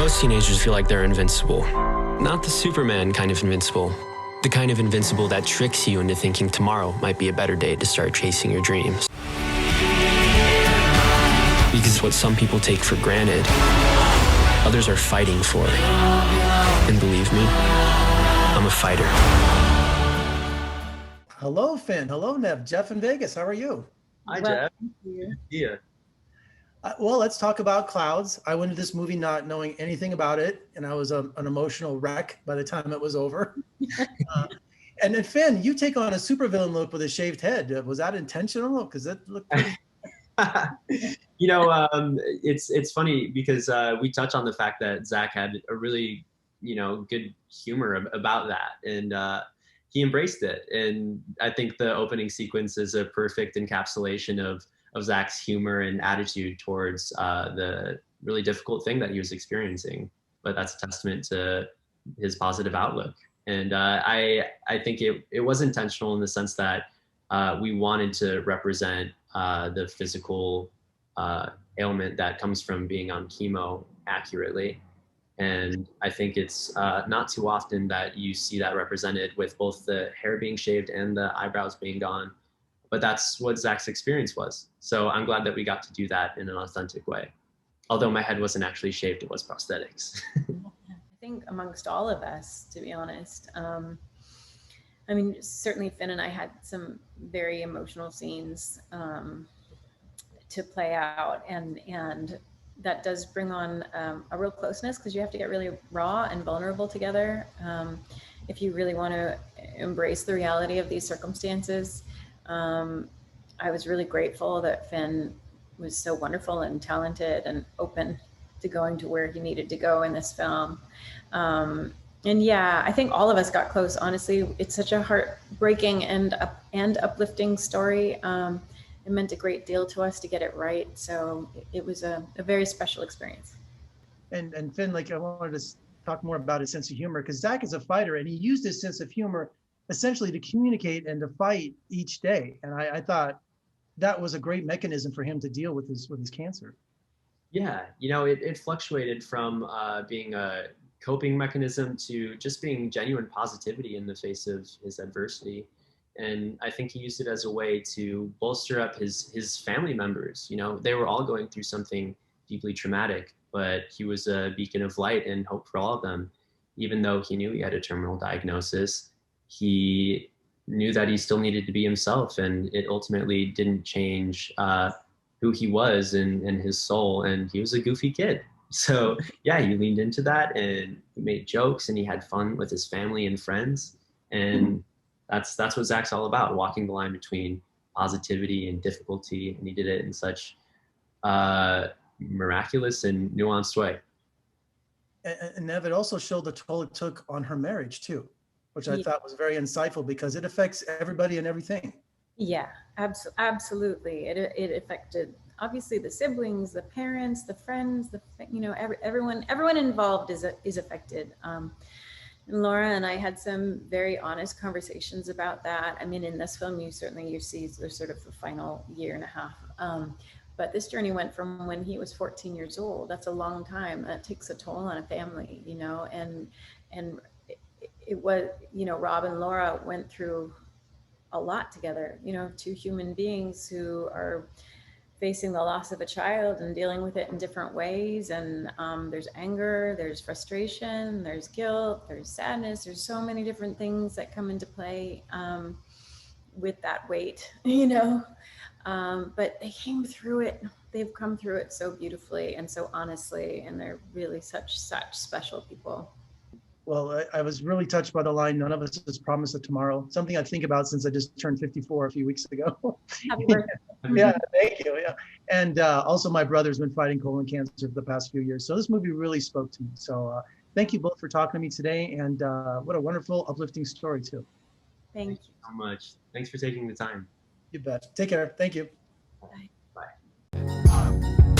Most teenagers feel like they're invincible. Not the Superman kind of invincible. The kind of invincible that tricks you into thinking tomorrow might be a better day to start chasing your dreams. Because what some people take for granted, others are fighting for. And believe me, I'm a fighter. Hello, Finn. Hello, Neve. Jeff in Vegas. How are you? Hi, Jeff. Yeah. Well, let's talk about Clouds. I went into this movie not knowing anything about it, and I was an emotional wreck by the time it was over. And then, Finn, you take on a supervillain look with a shaved head. Was that intentional? Because that looked pretty... It's funny because we touch on the fact that Zach had a really, good humor about that, and he embraced it. And I think the opening sequence is a perfect encapsulation of Zach's humor and attitude towards the really difficult thing that he was experiencing. But that's a testament to his positive outlook. And I think it was intentional in the sense that we wanted to represent the physical ailment that comes from being on chemo accurately. And I think it's not too often that you see that represented with both the hair being shaved and the eyebrows being gone. But that's what Zach's experience was. So I'm glad that we got to do that in an authentic way. Although my head wasn't actually shaved, it was prosthetics. I think amongst all of us, to be honest, I mean, certainly Finn and I had some very emotional scenes to play out, and that does bring on a real closeness, because you have to get really raw and vulnerable together if you really want to embrace the reality of these circumstances. I was really grateful that Finn was so wonderful and talented and open to going to where he needed to go in this film. And yeah, I think all of us got close. Honestly, it's such a heartbreaking and uplifting story. It meant a great deal to us to get it right. So it was a very special experience. And Finn, I wanted to talk more about his sense of humor, because Zach is a fighter, and he used his sense of humor essentially to communicate and to fight each day. And I thought that was a great mechanism for him to deal with his cancer. Yeah, it fluctuated from being a coping mechanism to just being genuine positivity in the face of his adversity. And I think he used it as a way to bolster up his family members. They were all going through something deeply traumatic, but he was a beacon of light and hope for all of them. Even though he knew he had a terminal diagnosis, he knew that he still needed to be himself, and it ultimately didn't change who he was and his soul. And he was a goofy kid. So yeah, he leaned into that, and he made jokes, and he had fun with his family and friends. And that's what Zach's all about, walking the line between positivity and difficulty. And he did it in such miraculous and nuanced way. And Neve, it also showed the toll it took on her marriage too, which I thought was very insightful, because it affects everybody and everything. Yeah, absolutely. It affected obviously the siblings, the parents, the friends, everyone involved is affected. And Laura and I had some very honest conversations about that. I mean, in this film, you see the sort of the final year and a half. But this journey went from when he was 14 years old. That's a long time. That takes a toll on a family, and it was, Rob and Laura went through a lot together, two human beings who are facing the loss of a child and dealing with it in different ways. And there's anger, there's frustration, there's guilt, there's sadness. There's so many different things that come into play with that weight, but they came through it. They've come through it so beautifully and so honestly, and they're really such special people. Well, I was really touched by the line, "None of us is promised a tomorrow," something I think about since I just turned 54 a few weeks ago. Happy birthday. Yeah, thank you. Yeah. And also my brother's been fighting colon cancer for the past few years. So this movie really spoke to me. So thank you both for talking to me today. And what a wonderful, uplifting story too. Thank you so much. Thanks for taking the time. You bet. Take care. Thank you. Bye. Bye.